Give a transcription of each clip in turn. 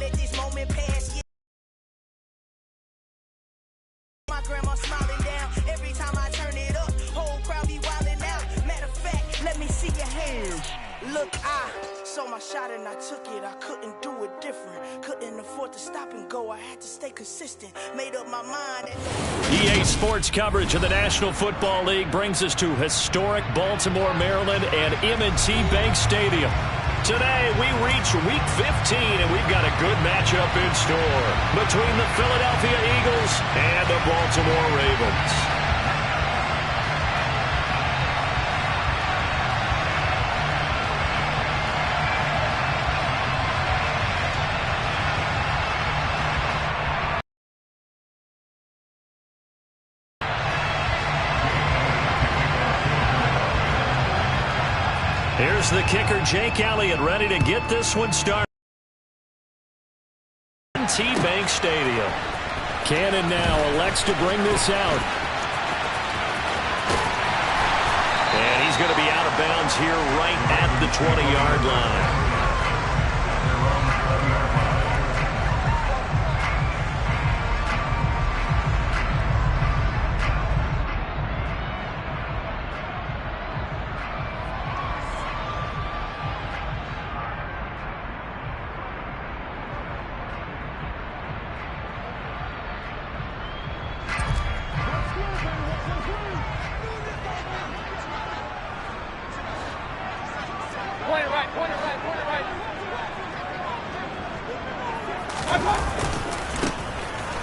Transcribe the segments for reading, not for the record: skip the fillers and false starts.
let this moment pass. Yeah. My grandma smiling down every time I turn it up. Whole crowd be wildin' out. Matter of fact, let me see your hands. Look, I saw my shot and I took it. I couldn't do it different. Couldn't afford to stop and go. I had to stay consistent. Made up my mind. EA Sports coverage of the National Football League brings us to historic Baltimore, Maryland and M&T Bank Stadium. Today, we reach Week 15, and we've got a good matchup in store between the Philadelphia Eagles and the Baltimore Ravens. Here's the kicker, Jake Elliott, ready to get this one started. M&T Bank Stadium. Cannon now elects to bring this out. And he's going to be out of bounds here right at the 20-yard line.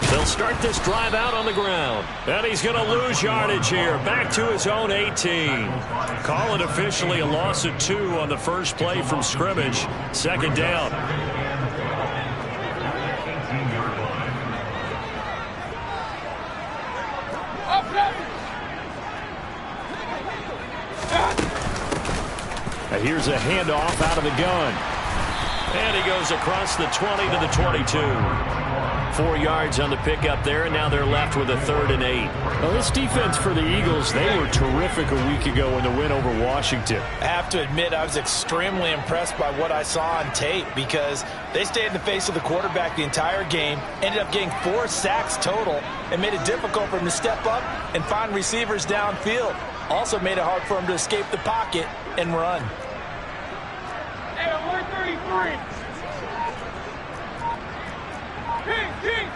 They'll start this drive out on the ground. And he's going to lose yardage here. Back to his own 18. Call it officially a loss of 2 on the first play from scrimmage. Second down. Now here's a handoff out of the gun. And he goes across the 20 to the 22. 4 yards on the pickup there, and now they're left with a 3rd and 8. Well, this defense for the Eagles, they were terrific a week ago in the win over Washington. I have to admit, I was extremely impressed by what I saw on tape because they stayed in the face of the quarterback the entire game, ended up getting 4 sacks total, and made it difficult for him to step up and find receivers downfield. Also made it hard for him to escape the pocket and run. Hey, 133. King.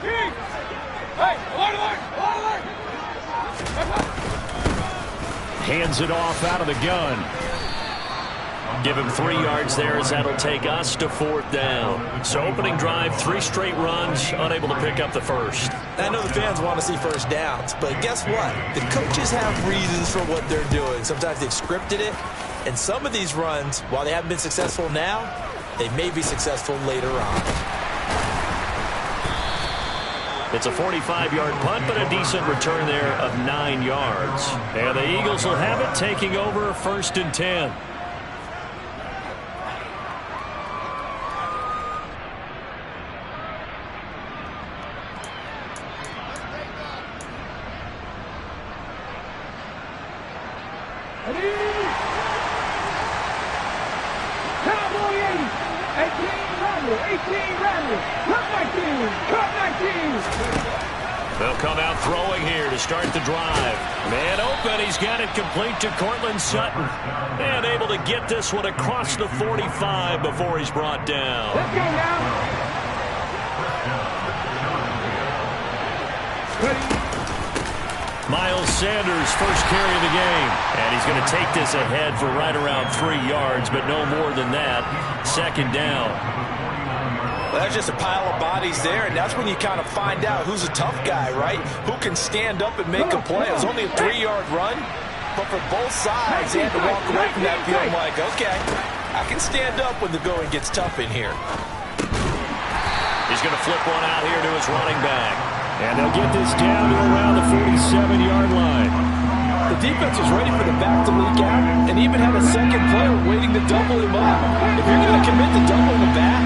Hey, alert. Hands it off out of the gun. Give him 3 yards there as that'll take us to 4th down. So opening drive, 3 straight runs, unable to pick up the first. I know the fans want to see first downs, but guess what? The coaches have reasons for what they're doing. Sometimes they've scripted it, and some of these runs, while they haven't been successful now, they may be successful later on. It's a 45-yard punt, but a decent return there of 9 yards. And the Eagles will have it, taking over 1st and 10. Cowboy 18 Rattler, cut 19. They'll come out throwing here to start the drive. Man open, he's got it complete to Cortland Sutton. And able to get this one across the 45 before he's brought down. Let's go now. Miles Sanders, first carry of the game. And he's going to take this ahead for right around 3 yards, but no more than that. 2nd down. Well, that's just a pile of bodies there, and that's when you kind of find out who's a tough guy, right? Who can stand up and make a play. It was only a 3-yard run, but for both sides, they had to walk away from that feeling like, okay, I can stand up when the going gets tough in here. He's going to flip one out here to his running back. And they'll get this down to around the 47-yard line. The defense was ready for the back to leak out and even had a second player waiting to double him up. If you're going to commit to doubling the back,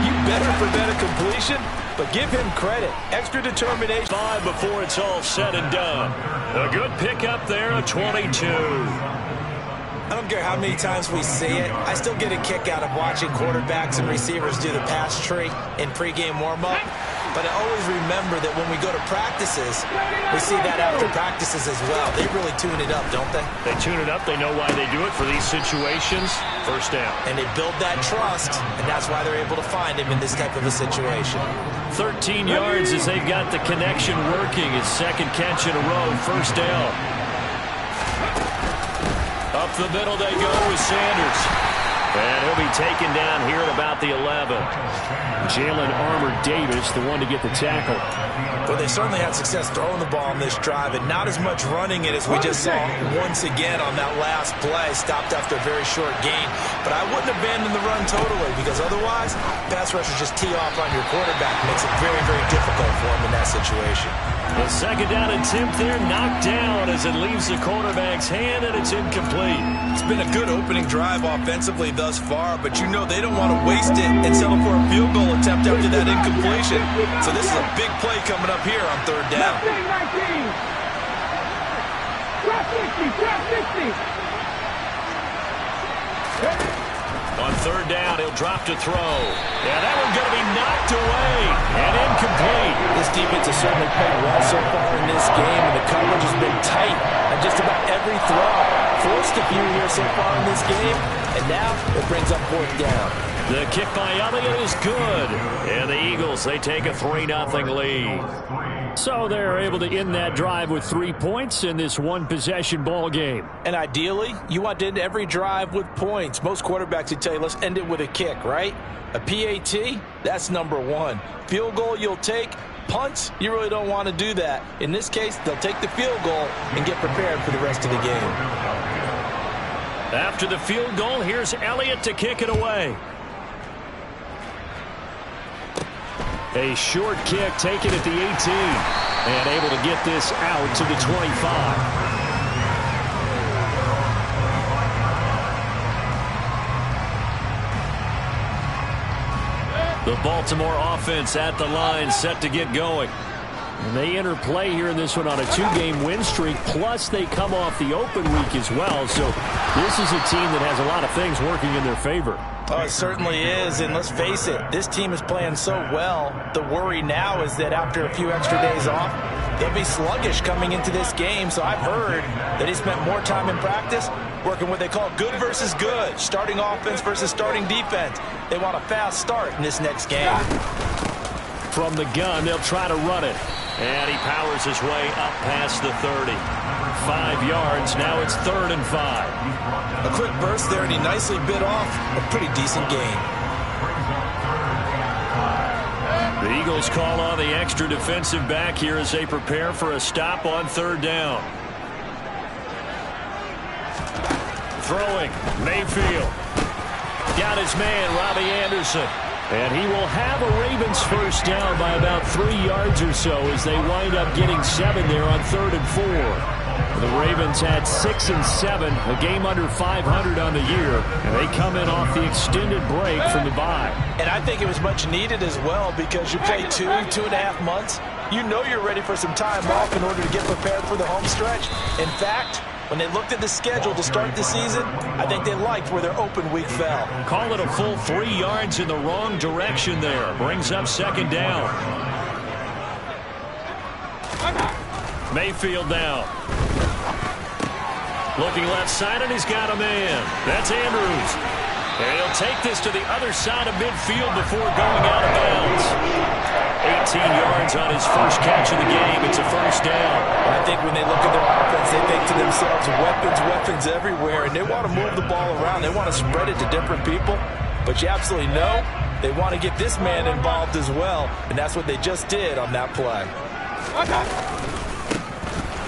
you better prevent a completion, but give him credit. Extra determination. 5 before it's all said and done. A good pickup there, a 22. I don't care how many times we see it. I still get a kick out of watching quarterbacks and receivers do the pass tree in pregame warm-up. But I always remember that when we go to practices, we see that after practices as well. They really tune it up, don't they? They tune it up. They know why they do it for these situations. First down. And they build that trust, and that's why they're able to find him in this type of a situation. 13 yards as they've got the connection working. His second catch in a row. First down. Up the middle they go with Sanders. And he'll be taken down here at about the 11. Jalen Armour-Davis, the one to get the tackle. Well, they certainly had success throwing the ball on this drive, and not as much running it as we just saw once again on that last play. Stopped after a very short gain. But I wouldn't abandon the run totally, because otherwise, pass rushers just tee off on your quarterback. Makes it very, very difficult for him in that situation. The second down attempt there, knocked down as it leaves the quarterback's hand, and it's incomplete. It's been a good opening drive offensively thus far, but you know they don't want to waste it and settle for a field goal attempt after that incompletion. So this is a big play coming up here on third down. 60. On third down, he'll drop to throw. Yeah, that one's going to be knocked away and incomplete. This defense has certainly played well so far in this game, and the coverage has been tight on just about every throw. Forced a few here so far in this game, and now it brings up fourth down. The kick by Elliott is good. And the Eagles, they take a 3-0 lead. So they're able to end that drive with 3 points in this one-possession ball game. And ideally, you want to end every drive with points. Most quarterbacks would tell you, let's end it with a kick, right? A PAT, that's number one. Field goal you'll take. Punts, you really don't want to do that. In this case, they'll take the field goal and get prepared for the rest of the game. After the field goal, here's Elliott to kick it away. A short kick taken at the 18. And able to get this out to the 25. The Baltimore offense at the line, set to get going. And they enter play here in this one on a 2-game win streak, plus they come off the open week as well. So this is a team that has a lot of things working in their favor. Oh, it certainly is, and let's face it, this team is playing so well. The worry now is that after a few extra days off, they'll be sluggish coming into this game. So I've heard that he spent more time in practice working what they call good versus good, starting offense versus starting defense. They want a fast start in this next game. From the gun, they'll try to run it. And he powers his way up past the 30. 5 yards, now it's 3rd and 5. A quick burst there, and he nicely bit off a pretty decent gain. The Eagles call on the extra defensive back here as they prepare for a stop on 3rd down. Throwing, Mayfield. Got his man, Robbie Anderson. And he will have a Ravens first down by about 3 yards or so as they wind up getting 7 there on 3rd and 4. The Ravens had 6 and 7, a game under 500 on the year, and they come in off the extended break from the bye. And I think it was much needed as well because you play 2.5 months. You know you're ready for some time off in order to get prepared for the home stretch. In fact, when they looked at the schedule to start the season, I think they liked where their open week fell. Call it a full 3 yards in the wrong direction there. Brings up 2nd down. Mayfield down. Looking left side, and he's got a man. That's Andrews. And he'll take this to the other side of midfield before going out of bounds. 18 yards on his first catch of the game. It's a first down. I think when they look at their offense, they think to themselves, weapons everywhere, and they want to move the ball around. They want to spread it to different people. But you absolutely know they want to get this man involved as well, and that's what they just did on that play.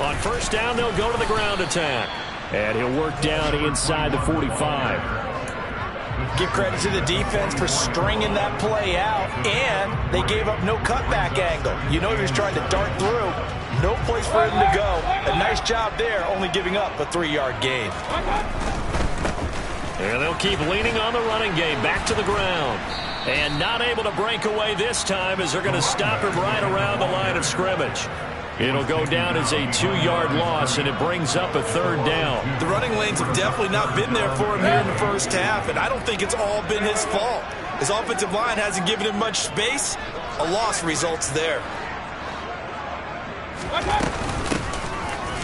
On first down, they'll go to the ground attack. And he'll work down inside the 45. Give credit to the defense for stringing that play out, and they gave up no cutback angle. You know he was trying to dart through. No place for him to go. A nice job there, only giving up a 3-yard gain. And they'll keep leaning on the running game. Back to the ground. And not able to break away this time as they're going to stop him right around the line of scrimmage. It'll go down as a 2-yard loss, and it brings up a 3rd down. The running lanes have definitely not been there for him here in the first half, and I don't think it's all been his fault. His offensive line hasn't given him much space. A loss results there.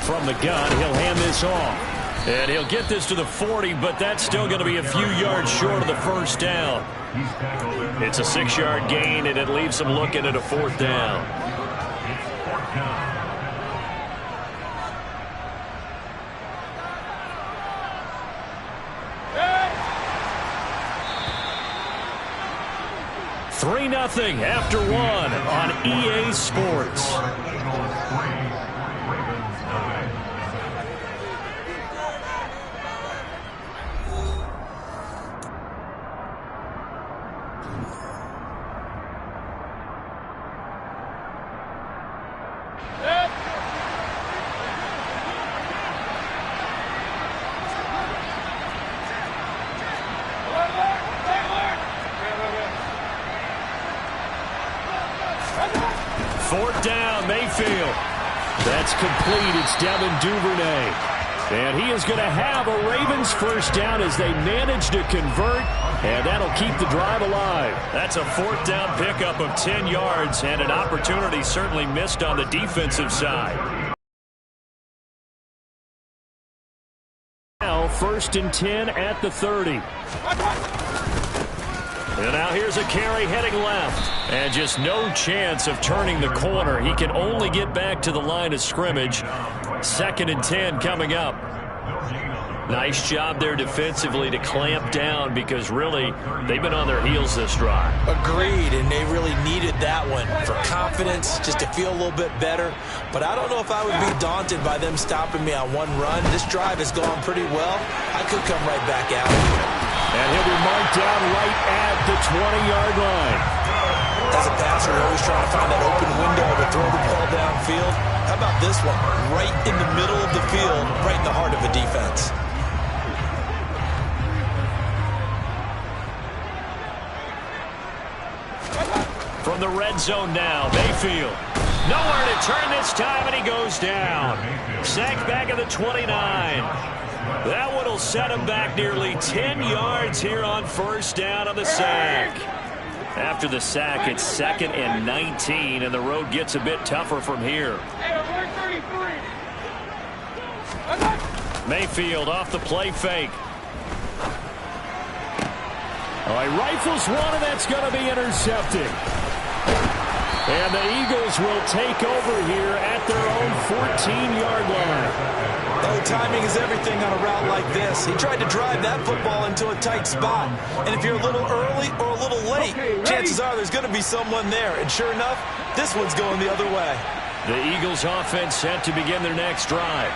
From the gun, he'll hand this off. And he'll get this to the 40, but that's still going to be a few yards short of the 1st down. It's a 6-yard gain, and it leaves him looking at a 4th down. Three 3-0 after 1 on EA Sports. That's complete. It's Devin Duvernay. And he is going to have a Ravens 1st down as they manage to convert, and that'll keep the drive alive. That's a 4th down pickup of 10 yards, and an opportunity certainly missed on the defensive side. Now 1st and 10 at the 30. And now here's a carry heading left. And just no chance of turning the corner. He can only get back to the line of scrimmage. 2nd and 10 coming up. Nice job there defensively to clamp down, because really they've been on their heels this drive. Agreed, and they really needed that one for confidence, just to feel a little bit better. But I don't know if I would be daunted by them stopping me on one run. This drive has gone pretty well. I could come right back out. And he'll be marked down right at the 20-yard line. As a passer, you're always trying to find that open window to throw the ball downfield. How about this one? Right in the middle of the field, right in the heart of a defense. From the red zone now, Mayfield. Nowhere to turn this time, and he goes down. Sacked back at the 29. That one will set him back nearly 10 yards here on 1st down on the sack. After the sack, it's 2nd and 19, and the road gets a bit tougher from here. Mayfield off the play fake. Oh, he rifles one, and that's going to be intercepted. And the Eagles will take over here at their own 14-yard line. Oh, timing is everything on a route like this. He tried to drive that football into a tight spot. And if you're a little early or a little late, chances are there's going to be someone there. And sure enough, this one's going the other way. The Eagles offense set to begin their next drive.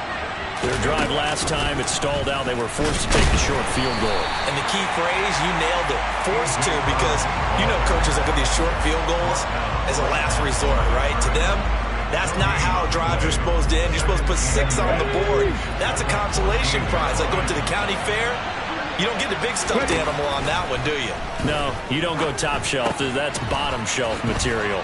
Their drive last time, it stalled out. They were forced to take the short field goal. And the key phrase, you nailed it. Forced to, because you know coaches look at these short field goals as a last resort, right? To them, that's not how drives are supposed to end. You're supposed to put 6 on the board. That's a consolation prize. Like going to the county fair, you don't get the big stuffed animal on that one, do you? No, you don't go top shelf. That's bottom shelf material.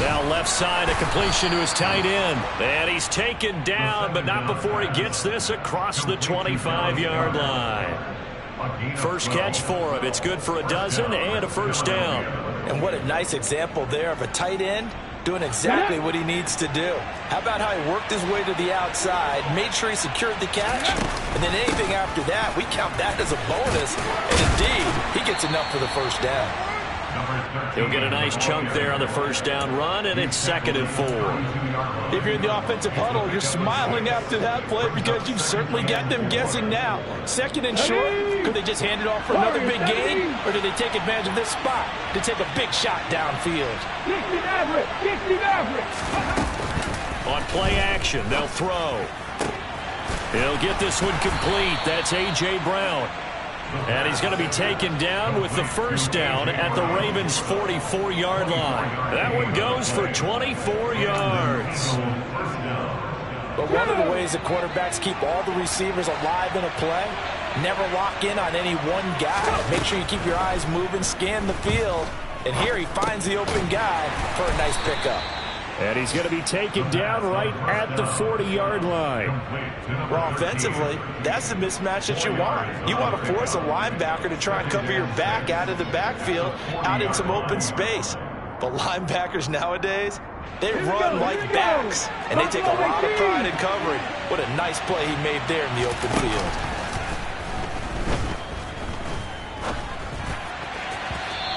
Now left side, a completion to his tight end. And he's taken down, but not before he gets this across the 25-yard line. First catch for him. It's good for a dozen and a 1st down. And what a nice example there of a tight end doing exactly what he needs to do. How about how he worked his way to the outside, made sure he secured the catch, and then anything after that, we count that as a bonus. And indeed, he gets enough for the 1st down. He'll get a nice chunk there on the 1st down run, and it's 2nd and 4. If you're in the offensive huddle, you're smiling after that play because you've certainly got them guessing now. 2nd and short, could they just hand it off for another big gain, or did they take advantage of this spot to take a big shot downfield? On play action, they'll throw. He'll get this one complete. That's A.J. Brown. And he's going to be taken down with the 1st down at the Ravens' 44-yard line. That one goes for 24 yards. But one of the ways that quarterbacks keep all the receivers alive in a play, never lock in on any one guy. Make sure you keep your eyes moving, scan the field. And here he finds the open guy for a nice pickup. And he's going to be taken down right at the 40-yard line. Well, offensively, that's the mismatch that you want. You want to force a linebacker to try and cover your back out of the backfield, out in some open space. But linebackers nowadays, they run like backs, and they take a lot of pride in covering. What a nice play he made there in the open field.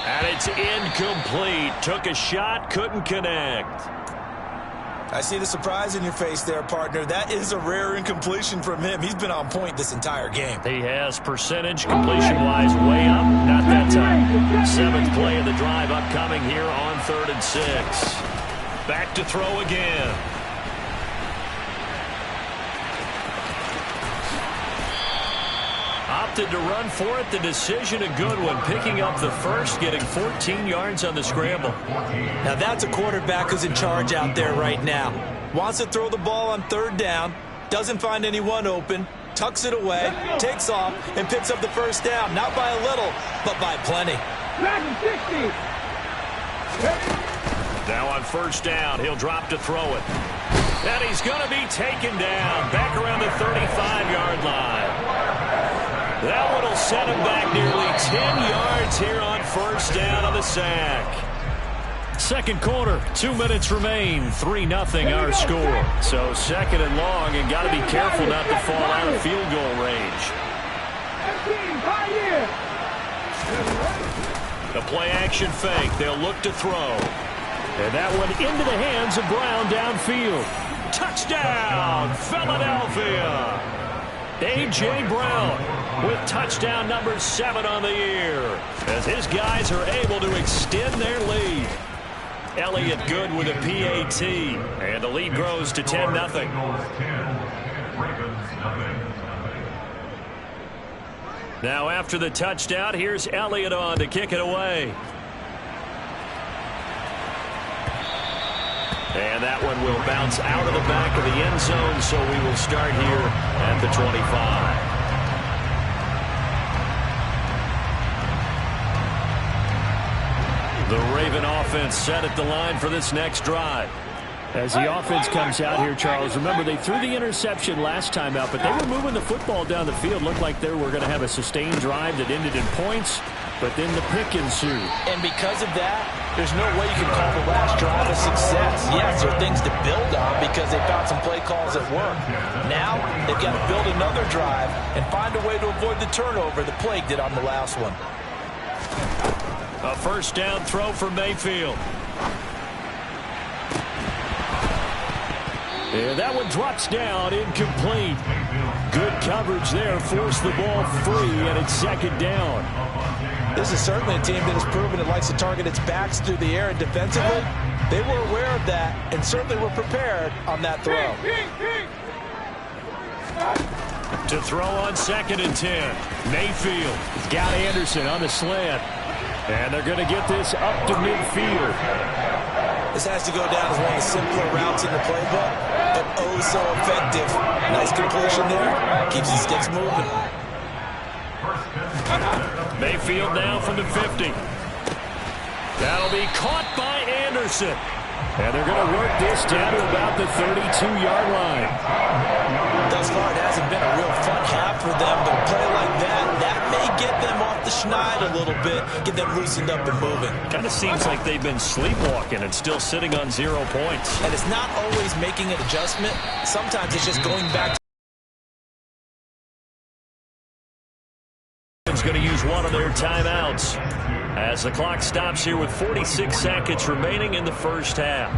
And it's incomplete. Took a shot, couldn't connect. I see the surprise in your face there, partner. That is a rare incompletion from him. He's been on point this entire game. He has percentage completion-wise way up. Not that time. Seventh play of the drive upcoming here on 3rd and 6. Back to throw again. Opted to run for it. The decision a good one. Picking up the first, getting 14 yards on the scramble. Now that's a quarterback who's in charge out there right now. Wants to throw the ball on 3rd down. Doesn't find anyone open. Tucks it away. Takes off and picks up the first down. Not by a little, but by plenty. Now on 1st down, he'll drop to throw it. And he's going to be taken down. Back around the 35-yard line. That one will set him back nearly 10 yards here on 1st down on the sack. Second quarter, 2 minutes remain. 3-0 our score. So 2nd and long, and got to be careful not to fall out of field goal range. The play-action fake. They'll look to throw. And that one into the hands of Brown downfield. Touchdown, Philadelphia! A.J. Brown with touchdown number 7 on the year as his guys are able to extend their lead. Elliott good with a PAT, and the lead grows to 10-0. Now after the touchdown, here's Elliott on to kick it away. And that one will bounce out of the back of the end zone, so we will start here at the 25. The Raven offense set at the line for this next drive. As the offense comes out here, Charles, remember they threw the interception last time out, but they were moving the football down the field. Looked like they were going to have a sustained drive that ended in points, but then the pick ensued. And because of that, there's no way you can call the last drive a success. Yes, there are things to build on because they found some play calls that work. Now, they've got to build another drive and find a way to avoid the turnover the Plague did on the last one. A 1st down throw for Mayfield. And that one drops down, incomplete. Good coverage there, forced the ball free, and it's 2nd down. This is certainly a team that has proven it likes to target its backs through the air, and defensively, they were aware of that and certainly were prepared on that throw. To throw on 2nd and 10. Mayfield got Anderson on the slant. And they're going to get this up to midfield. This has to go down as one of the simpler routes in the playbook, but oh so effective. Nice completion there. Keeps the sticks moving. Mayfield now from the 50. That'll be caught by Anderson. And they're going to work this down to about the 32-yard line. Thus far, it hasn't been a real fun half for them, but a play like that may get them off the schneid a little bit, get them loosened up and moving. Kind of seems like they've been sleepwalking and still sitting on 0 points. And it's not always making an adjustment. Sometimes it's just going back to going to use one of their timeouts as the clock stops here with 46 seconds remaining in the 1st half.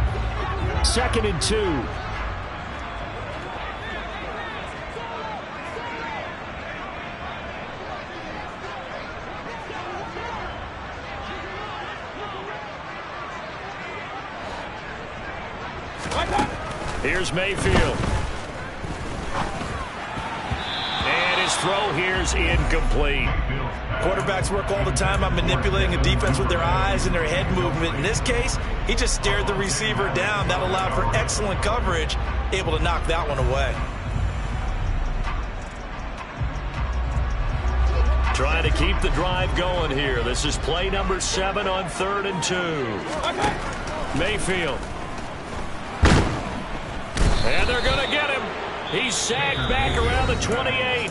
2nd and 2. Here's Mayfield. And his throw here's incomplete. Quarterbacks work all the time on manipulating a defense with their eyes and their head movement. In this case, he just stared the receiver down. That allowed for excellent coverage, able to knock that one away. Trying to keep the drive going here. This is play number 7 on 3rd and 2. Mayfield. And they're going to get him. He's sacked back around the 28.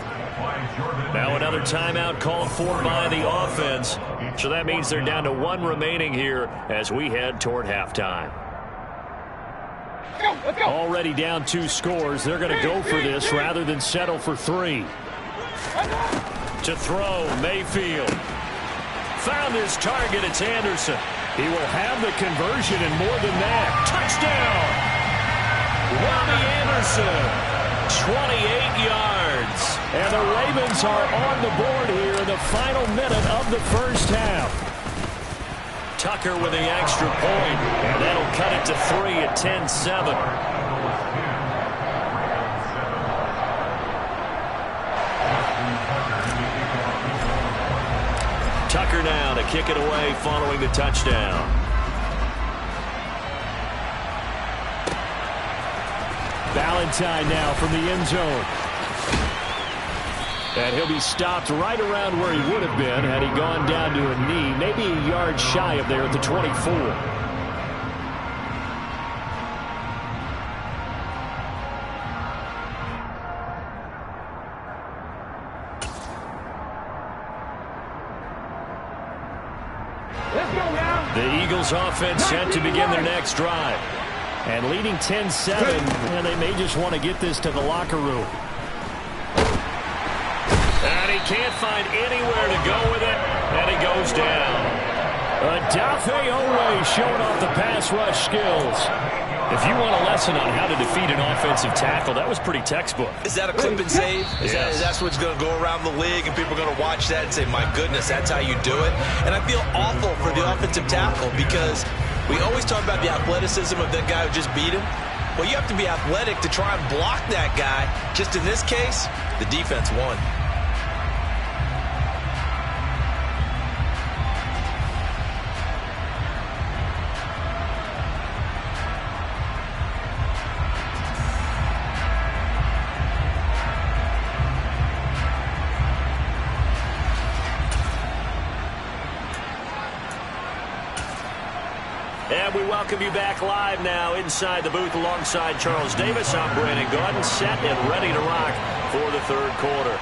Now another timeout called for by the offense. So that means they're down to one remaining here as we head toward halftime. Already down 2 scores. They're going to go for this rather than settle for 3. To throw, Mayfield. Found his target. It's Anderson. He will have the conversion and more than that. Touchdown! Robbie Anderson, 28 yards. And the Ravens are on the board here in the final minute of the first half. Tucker with the extra point, and that'll cut it to 3 at 10-7. Tucker now to kick it away following the touchdown. Valentine now from the end zone. And he'll be stopped right around where he would have been had he gone down to a knee, maybe a yard shy of there at the 24. The Eagles offense set to begin their next drive. And leading 10-7, and they may just want to get this to the locker room. And he can't find anywhere to go with it, and he goes down. Odafe Oweh showing off the pass rush skills. If you want a lesson on how to defeat an offensive tackle, that was pretty textbook. Is that a clip and save? Yes. That's what's going to go around the league, and people are going to watch that and say, my goodness, that's how you do it? And I feel awful for the offensive tackle because we always talk about the athleticism of that guy who just beat him. Well, you have to be athletic to try and block that guy. Just in this case, the defense won. And we welcome you back live now inside the booth alongside Charles Davis. I'm Brandon Gordon, set and ready to rock for the third quarter.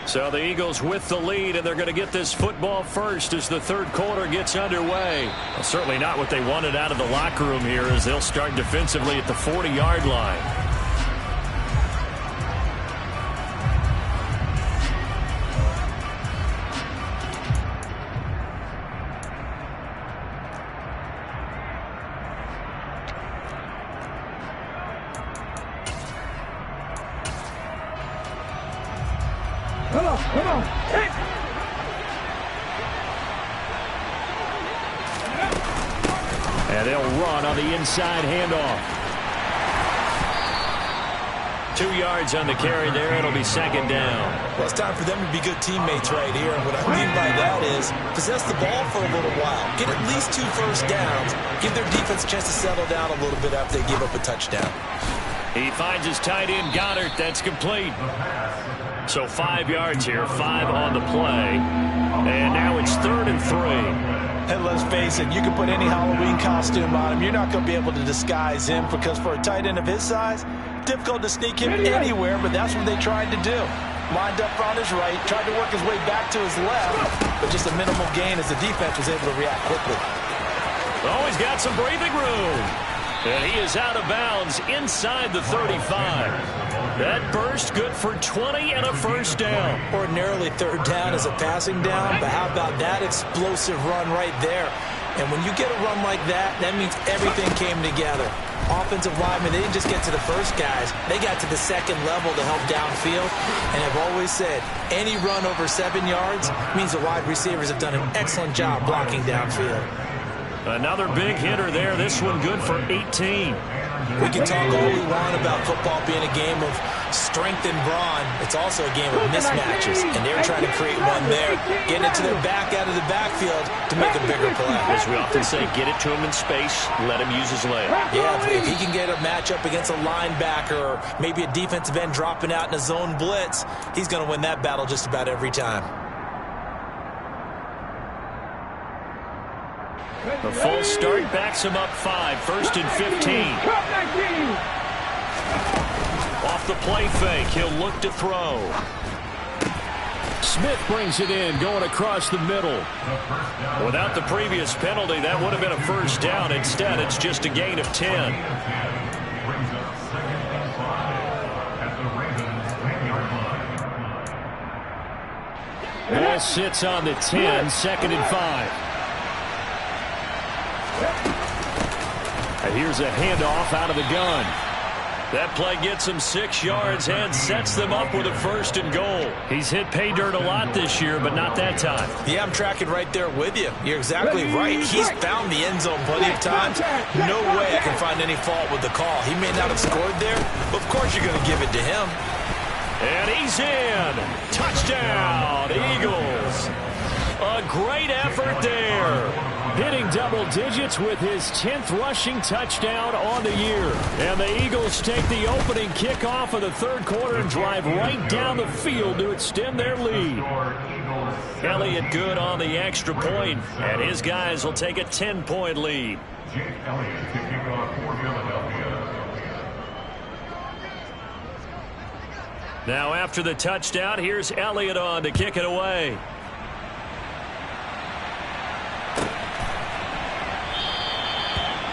So the Eagles with the lead, and they're going to get this football first as the third quarter gets underway. Well, certainly not what they wanted out of the locker room here as they'll start defensively at the 40-yard line. Come on. Hit. And they'll run on the inside handoff. 2 yards on the carry there. It'll be second down. Well, it's time for them to be good teammates right here. And what I mean by that is possess the ball for a little while. Get at least 2 first downs. Give their defense a chance to settle down a little bit after they give up a touchdown. He finds his tight end, Goddard. That's complete. So 5 yards here, 5 on the play. And now it's 3rd and 3. And let's face it, you can put any Halloween costume on him. You're not going to be able to disguise him because for a tight end of his size, difficult to sneak him anywhere, but that's what they tried to do. Lined up on his right, tried to work his way back to his left, but just a minimal gain as the defense was able to react quickly. Oh, he's got some breathing room. And he is out of bounds inside the 35. That burst good for 20 and a first down. Ordinarily, third down is a passing down, but how about that explosive run right there? And when you get a run like that, that means everything came together. Offensive linemen, they didn't just get to the first guys. They got to the second level to help downfield. And I've always said, any run over 7 yards means the wide receivers have done an excellent job blocking downfield. Another big hitter there. This one good for 18. We can talk all we want about football being a game of strength and brawn. It's also a game of mismatches, and they're trying to create one there, getting it to their back out of the backfield to make a bigger play. As we often say, get it to him in space, let him use his leg. Yeah, if he can get a matchup against a linebacker or maybe a defensive end dropping out in a zone blitz, he's going to win that battle just about every time. The full start backs him up 5, 1st and 15. Off the play fake, he'll look to throw. Smith brings it in, going across the middle. Without the previous penalty, that would have been a first down. Instead, it's just a gain of 10. Ball sits on the 10, 2nd and 5. And here's a handoff out of the gun. That play gets him 6 yards and sets them up with a 1st and goal. He's hit pay dirt a lot this year, but not that time. Yeah, I'm tracking right there with you. You're exactly right. He's found the end zone plenty of times. No way I can find any fault with the call. He may not have scored there, but of course you're going to give it to him. And he's in. Touchdown, Eagles. A great effort there. Hitting double digits with his 10th rushing touchdown on the year. And the Eagles take the opening kickoff of the 3rd quarter and drive right down the field to extend their lead. Elliott good on the extra point, and his guys will take a 10-point lead. Now after the touchdown, here's Elliott on to kick it away.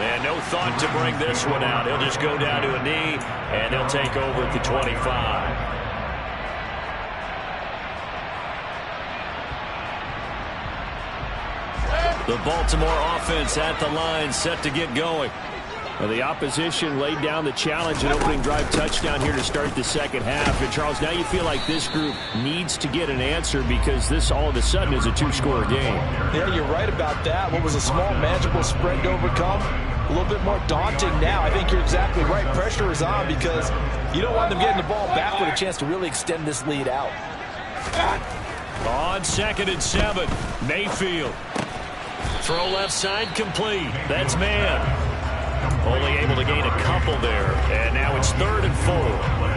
And no thought to bring this one out. He'll just go down to a knee, and they'll take over at the 25. The Baltimore offense at the line, set to get going. Well, the opposition laid down the challenge, an opening drive touchdown here to start the 2nd half. And, Charles, now you feel like this group needs to get an answer because this all of a sudden is a 2-score game. Yeah, you're right about that. What was a small, manageable spread to overcome, a little bit more daunting now. I think you're exactly right. Pressure is on because you don't want them getting the ball back with a chance to really extend this lead out. On 2nd and 7, Mayfield. Throw left side complete. That's man. Only able to gain a couple there, and now it's 3rd and 4.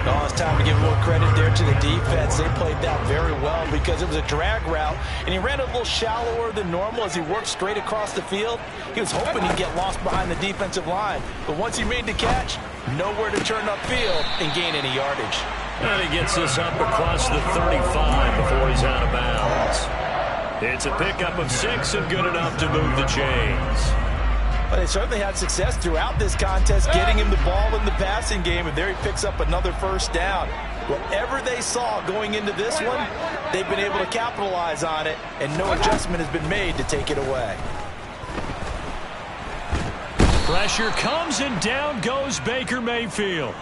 Oh, it's time to give a little credit there to the defense. They played that very well because it was a drag route, and he ran a little shallower than normal as he worked straight across the field. He was hoping he'd get lost behind the defensive line, but once he made the catch, nowhere to turn upfield and gain any yardage. And he gets this up across the 35 before he's out of bounds. It's a pickup of 6 and good enough to move the chains. Well, they certainly had success throughout this contest, getting him the ball in the passing game, and there he picks up another 1st down. Whatever they saw going into this one, they've been able to capitalize on it, and no adjustment has been made to take it away. Pressure comes, and down goes Baker Mayfield.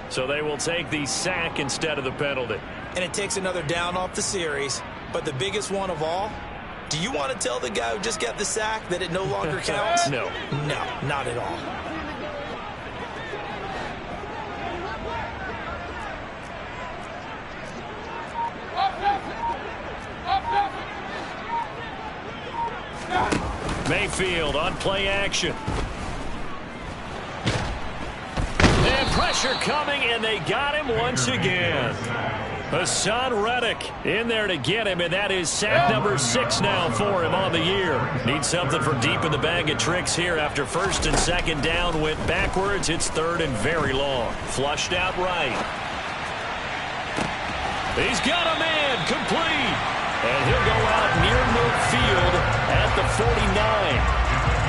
So they will take the sack instead of the penalty. And it takes another down off the series, but the biggest one of all, do you want to tell the guy who just got the sack that it no longer counts? No. No, not at all. Mayfield on play action. And pressure coming, and they got him once again. Hassan Reddick in there to get him, and that is sack number 6 now for him on the year. Needs something for deep in the bag of tricks here after 1st and 2nd down went backwards. It's 3rd and very long. Flushed out right. He's got a man complete. And he'll go out near midfield at the 49.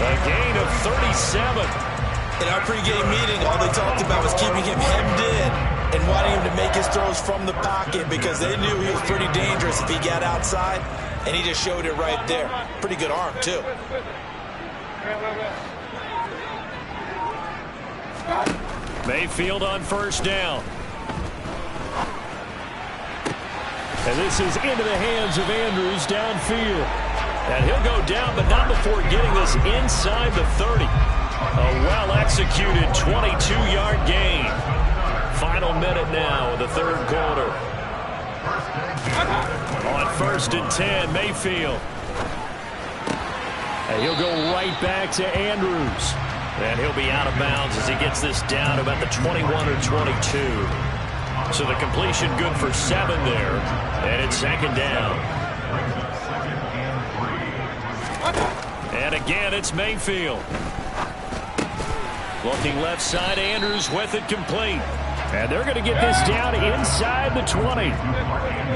A gain of 37. In our pregame meeting, all they talked about was keeping him hemmed in and wanting him to make his throws from the pocket because they knew he was pretty dangerous if he got outside, and he just showed it right there. Pretty good arm, too. Mayfield on 1st down. And this is into the hands of Andrews downfield. And he'll go down, but not before getting this inside the 30. A well-executed 22-yard gain. Final minute now of the third quarter. On 1st and 10, Mayfield. And he'll go right back to Andrews. And he'll be out of bounds as he gets this down about the 21 or 22. So the completion good for 7 there. And it's 2nd down. And again, it's Mayfield. Looking left side, Andrews with it complete. And they're going to get this down inside the 20.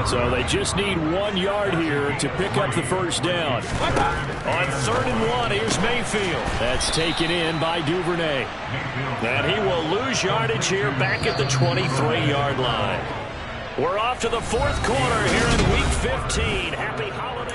So they just need 1 yard here to pick up the first down. On 3rd and 1, here's Mayfield. That's taken in by Duvernay. And he will lose yardage here back at the 23-yard line. We're off to the 4th quarter here in Week 15. Happy holidays.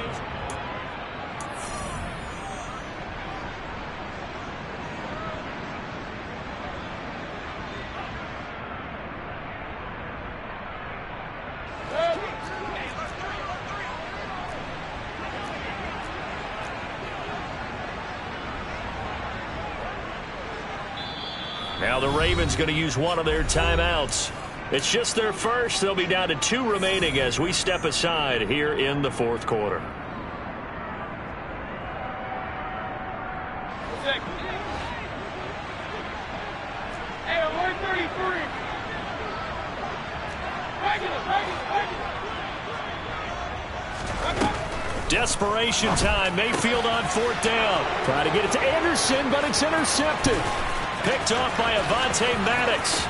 Now the Ravens going to use one of their timeouts. It's just their first. They'll be down to 2 remaining as we step aside here in the 4th quarter. Desperation time. Mayfield on 4th down. Trying to get it to Anderson, but it's intercepted. Picked off by Avonte Maddox.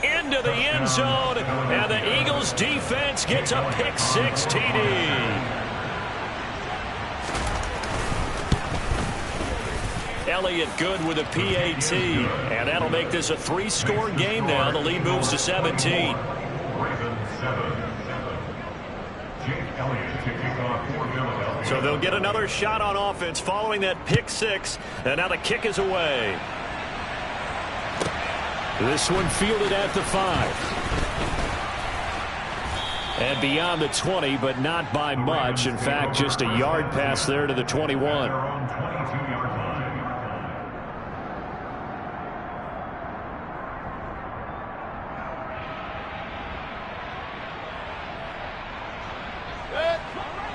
Into the end zone, and the Eagles defense gets a pick-6 TD. Elliott good with a PAT, and that'll make this a 3-score game now. The lead moves to 17. So they'll get another shot on offense following that pick-6, and now the kick is away. This one fielded at the 5. And beyond the 20, but not by much. In fact, just a yard pass there to the 21.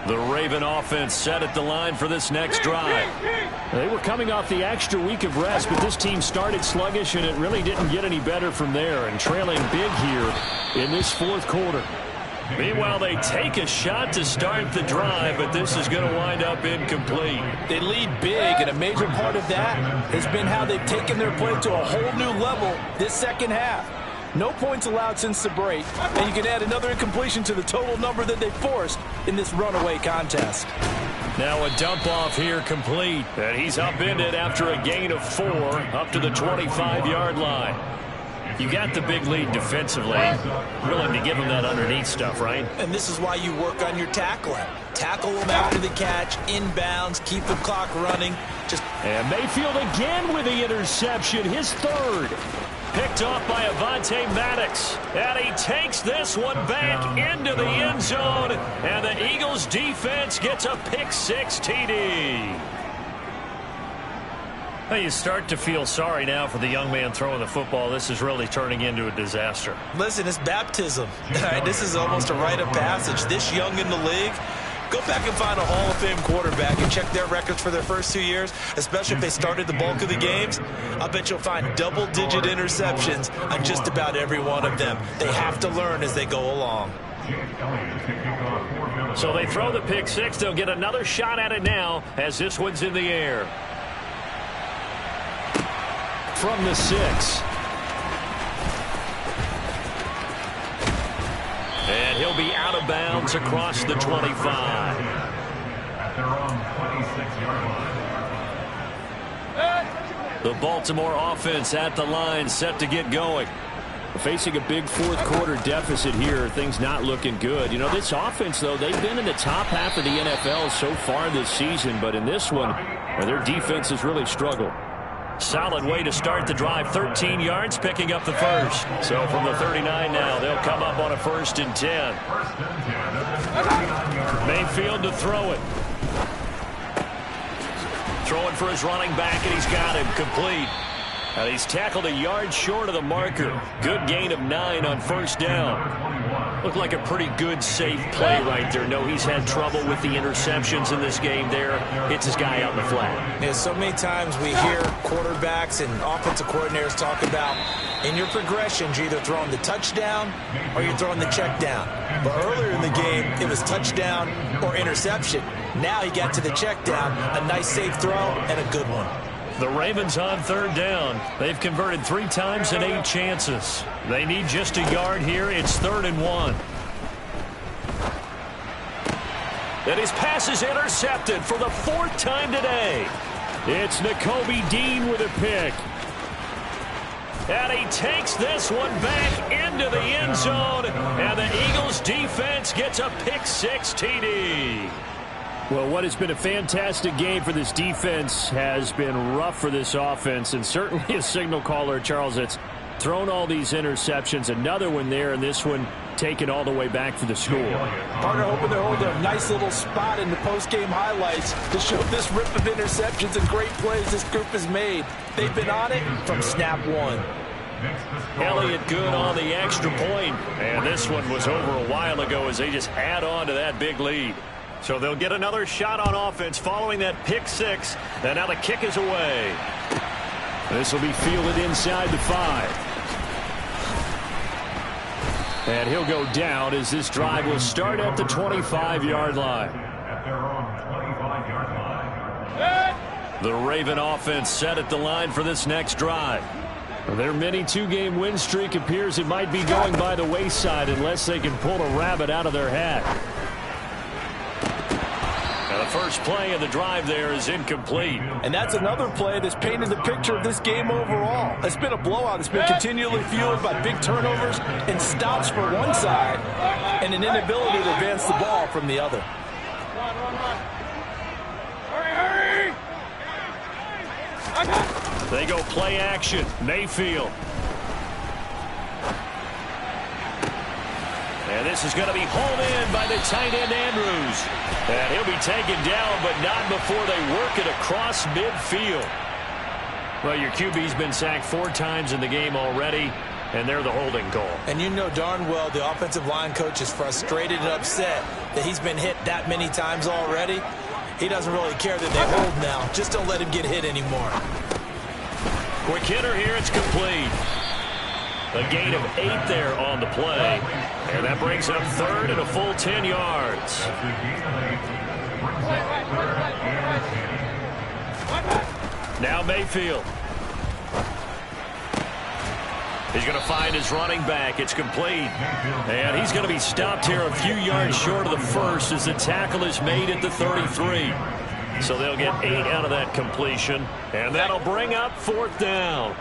The Raven offense set at the line for this next drive. They were coming off the extra week of rest, but this team started sluggish, and it really didn't get any better from there, and trailing big here in this 4th quarter. Meanwhile, they take a shot to start the drive, but this is going to wind up incomplete. They lead big, and a major part of that has been how they've taken their play to a whole new level this second half. No points allowed since the break, and you can add another incompletion to the total number that they forced in this runaway contest. Now a dump off here complete, and he's upended after a gain of 4 up to the 25-yard line. You got the big lead defensively. Willing to give him that underneath stuff, right? And this is why you work on your tackling. Tackle them after the catch, inbounds, keep the clock running. And Mayfield again with the interception, his 3rd. Picked off by Avonte Maddox. And he takes this one back into the end zone. And the Eagles defense gets a pick-6 TD. Well, you start to feel sorry now for the young man throwing the football. This is really turning into a disaster. Listen, it's baptism. This is almost a rite of passage. This young in the league, go back and find a Hall of Fame quarterback and check their records for their first 2 years, especially if they started the bulk of the games. I bet you'll find double-digit interceptions on just about every one of them. They have to learn as they go along. So they throw the pick-6. They'll get another shot at it now as this one's in the air. From the 6. And he'll be out of bounds across the 25. The Baltimore offense at the line, set to get going. Facing a big 4th quarter deficit here, things not looking good. You know, this offense, though, they've been in the top half of the NFL so far this season, but in this one, their defense has really struggled. Solid way to start the drive. 13 yards, picking up the first. So from the 39 now, they'll come up on a 1st and 10. Mayfield to throw it. Throwing for his running back, and he's got him complete. And he's tackled a yard short of the marker. Good gain of 9 on 1st down. Looked like a pretty good, safe play right there. No, he's had trouble with the interceptions in this game there. Hits his guy out in the flat. Yeah, so many times we hear quarterbacks and offensive coordinators talk about in your progressions, you're either throwing the touchdown or you're throwing the check down. But earlier in the game, it was touchdown or interception. Now he got to the check down, a nice safe throw and a good one. The Ravens on 3rd down. They've converted 3 times in 8 chances. They need just a yard here. It's 3rd and 1. And his pass is intercepted for the 4th time today. It's Nakobe Dean with a pick. And he takes this one back into the end zone. And the Eagles defense gets a pick-6 TD. Well, what has been a fantastic game for this defense has been rough for this offense, and certainly a signal caller, Charles, that's thrown all these interceptions. Another one there, and this one taken all the way back for the score. Partner hoping to hold a nice little spot in the post-game highlights to show this rip of interceptions and great plays this group has made. They've been on it from snap 1. Elliott good on the extra point, and this one was over a while ago as they just add on to that big lead. So they'll get another shot on offense following that pick-6, and now the kick is away. This will be fielded inside the 5. And he'll go down as this drive will start at the 25-yard line. The Raven offense set at the line for this next drive. Their mini 2-game win streak appears it might be going by the wayside unless they can pull a rabbit out of their hat. Now the first play of the drive there is incomplete. And that's another play that's painted the picture of this game overall. It's been a blowout. It's been continually fueled by big turnovers and stops for one side and an inability to advance the ball from the other. They go play action. Mayfield. And this is going to be hauled in by the tight end Andrews. And he'll be taken down, but not before they work it across midfield. Well, your QB's been sacked 4 times in the game already, and they're the holding call. And you know darn well the offensive line coach is frustrated and upset that he's been hit that many times already. He doesn't really care that they hold now. Just don't let him get hit anymore. Quick hitter here, it's complete. A gain of 8 there on the play. And that brings up 3rd and a full 10 yards. Now Mayfield. He's going to find his running back. It's complete. And he's going to be stopped here a few yards short of the first as the tackle is made at the 33. So they'll get 8 out of that completion. And that'll bring up 4th down.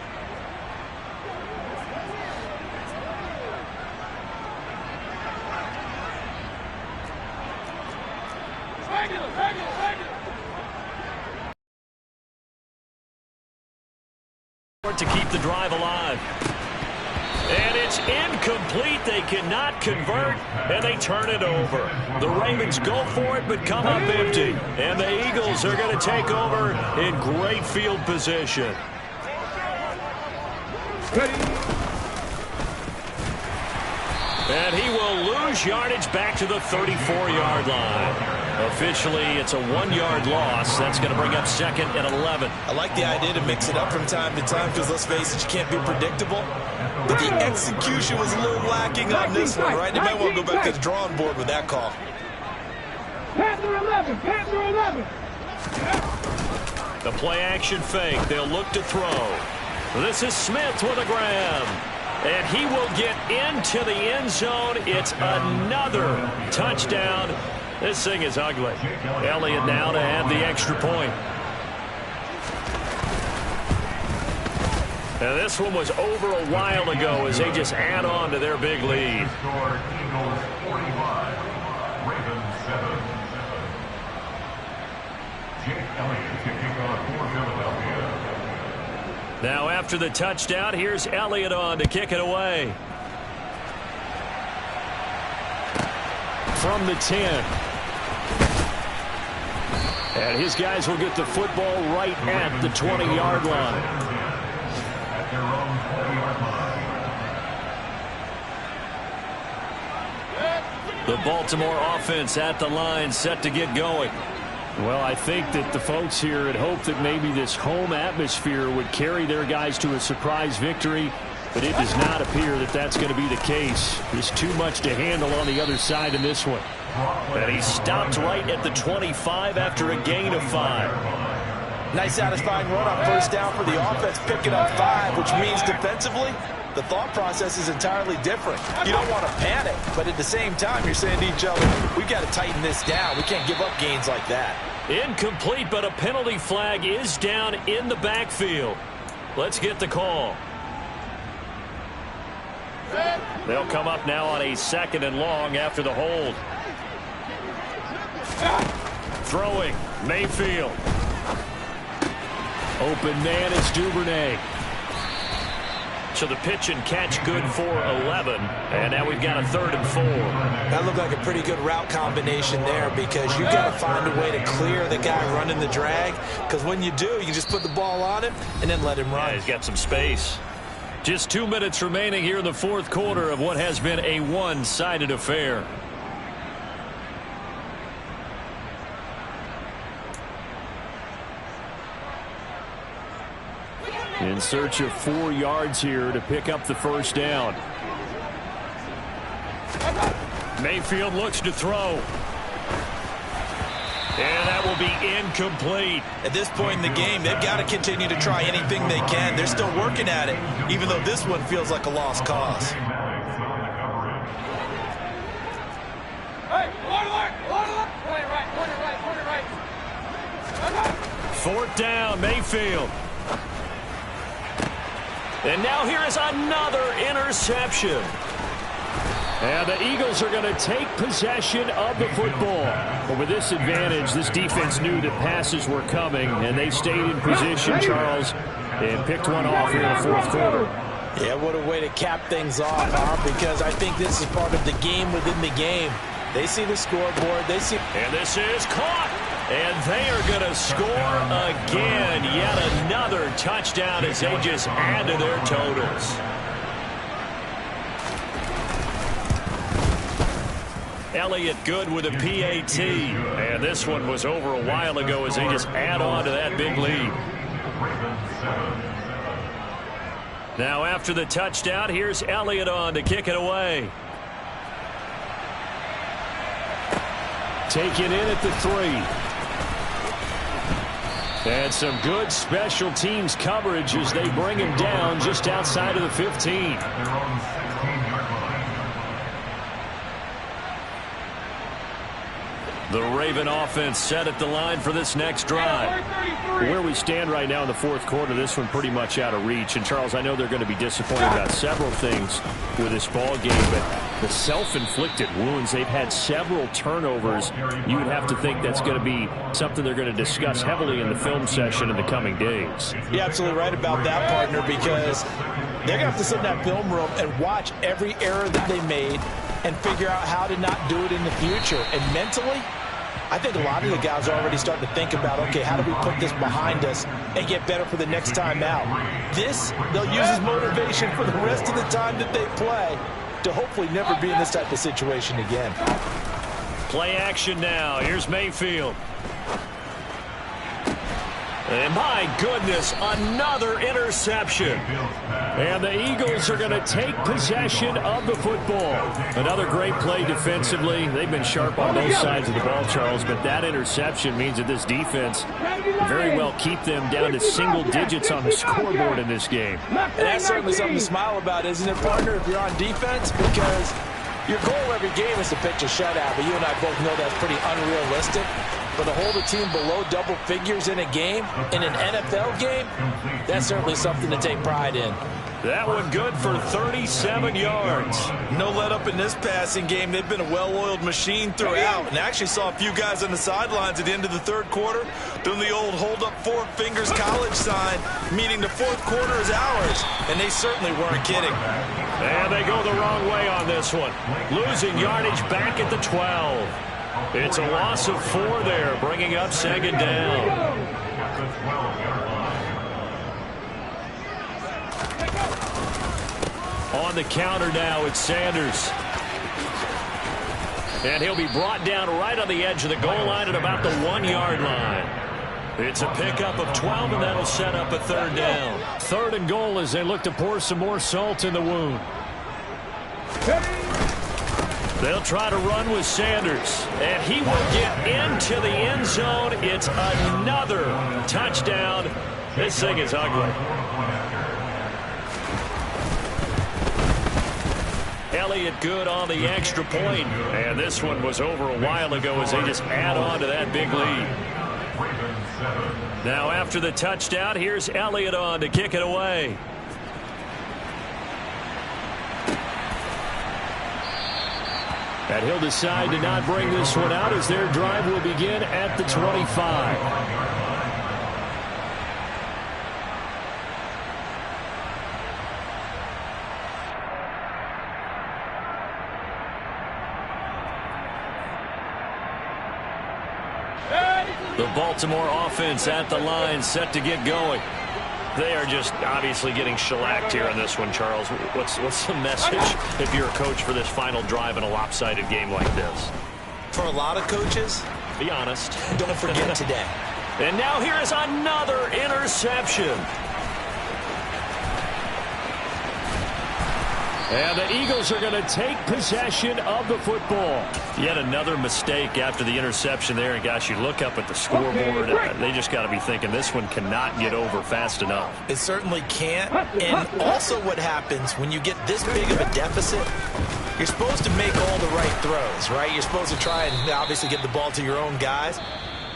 To keep the drive alive. And it's incomplete. They cannot convert, and they turn it over. The Ravens go for it, but come up empty. And the Eagles are going to take over in great field position. And he will lose yardage back to the 34-yard line. Officially, it's a 1-yard loss. That's going to bring up 2nd and 11. I like the idea to mix it up from time to time because, let's face it, you can't be predictable. But the execution was a little lacking on this one, right? They might want to go back to the drawing board with that call. Panther 11, Panther 11. The play-action fake. They'll look to throw. This is Smith with a grab. And he will get into the end zone. It's another touchdown. This thing is ugly. Elliott now to add the extra point. And this one was over a while ago as they just add on to their big lead. Now after the touchdown, here's Elliott on to kick it away. From the 10. And his guys will get the football right at the 20-yard line. The Baltimore offense at the line, set to get going. Well, I think that the folks here had hoped that maybe this home atmosphere would carry their guys to a surprise victory, but it does not appear that that's going to be the case. There's too much to handle on the other side in this one. And he stopped right at the 25 after a gain of 5. Nice satisfying run on first down for the offense, picking up 5, which means defensively, the thought process is entirely different. You don't want to panic, but at the same time, you're saying to each other, we've got to tighten this down. We can't give up gains like that. Incomplete, but a penalty flag is down in the backfield. Let's get the call. They'll come up now on a 2nd and long after the hold. Throwing, Mayfield. Open man is Duvernay. So the pitch and catch good for 11. And now we've got a 3rd and 4. That looked like a pretty good route combination there, because you've got to find a way to clear the guy running the drag. Because when you do, you just put the ball on him and then let him run. Yeah, he's got some space. Just 2 minutes remaining here in the 4th quarter of what has been a one-sided affair. In search of 4 yards here to pick up the first down. Mayfield looks to throw. And that will be incomplete. At this point in the game, they've got to continue to try anything they can. They're still working at it, even though this one feels like a lost cause. Fourth down, Mayfield. And now here is another interception. And the Eagles are going to take possession of the football. But with this advantage, this defense knew that passes were coming, and they stayed in position, Charles, and picked one off here in the 4th quarter. Yeah, what a way to cap things off, huh? Because I think this is part of the game within the game. They see the scoreboard. They see. And this is caught. And they are going to score again. Yet another touchdown as they just add to their totals. Elliott good with a PAT. And this one was over a while ago as they just add on to that big lead. Now after the touchdown, here's Elliott on to kick it away. Taken in at the 3. And some good special teams coverage as they bring him down just outside of the 15. The Raven offense set at the line for this next drive. Where we stand right now in the 4th quarter, this one pretty much out of reach. And, Charles, I know they're going to be disappointed about several things with this ball game, but the self-inflicted wounds, they've had several turnovers. You would have to think that's going to be something they're going to discuss heavily in the film session in the coming days. You're absolutely right about that, partner, because they're going to have to sit in that film room and watch every error that they made and figure out how to not do it in the future. And mentally, I think a lot of the guys are already starting to think about, okay, how do we put this behind us and get better for the next time out? This, they'll use as motivation for the rest of the time that they play to hopefully never be in this type of situation again. Play action now. Here's Mayfield. And my goodness, another interception. And the Eagles are going to take possession of the football. Another great play defensively. They've been sharp on both sides of the ball, Charles, but that interception means that this defense very well keep them down to single digits on the scoreboard in this game. And that's certainly something to smile about, isn't it, partner, if you're on defense? Because your goal every game is to pitch a shutout, but you and I both know that's pretty unrealistic. But to hold a team below double figures in a game, in an NFL game, that's certainly something to take pride in. That one good for 37 yards. No let up in this passing game. They've been a well-oiled machine throughout. And actually saw a few guys on the sidelines at the end of the third quarter doing the old hold up four fingers college sign, meaning the fourth quarter is ours. And they certainly weren't kidding. And they go the wrong way on this one. Losing yardage back at the 12. It's a loss of 4 there, bringing up second down. On the counter now, it's Sanders. And he'll be brought down right on the edge of the goal line at about the 1-yard line. It's a pickup of 12, and that'll set up a third down. 3rd and goal as they look to pour some more salt in the wound. They'll try to run with Sanders, and he will get into the end zone. It's another touchdown. This thing is ugly. Elliott good on the extra point. And this one was over a while ago as they just add on to that big lead. Now after the touchdown, here's Elliott on to kick it away. And he'll decide to not bring this one out as their drive will begin at the 25. The Baltimore offense at the line, set to get going. They are just obviously getting shellacked here on this one, Charles. What's the message if you're a coach for this final drive in a lopsided game like this? For a lot of coaches, be honest. Don't forget today. And now here is another interception. And the Eagles are going to take possession of the football. Yet another mistake after the interception there. And, gosh, you look up at the scoreboard. They just got to be thinking this one cannot get over fast enough. It certainly can't. And also what happens when you get this big of a deficit, you're supposed to make all the right throws, right? You're supposed to try and obviously get the ball to your own guys.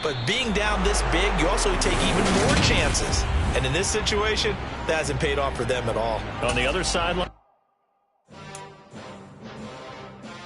But being down this big, you also take even more chances. And in this situation, that hasn't paid off for them at all. On the other sideline.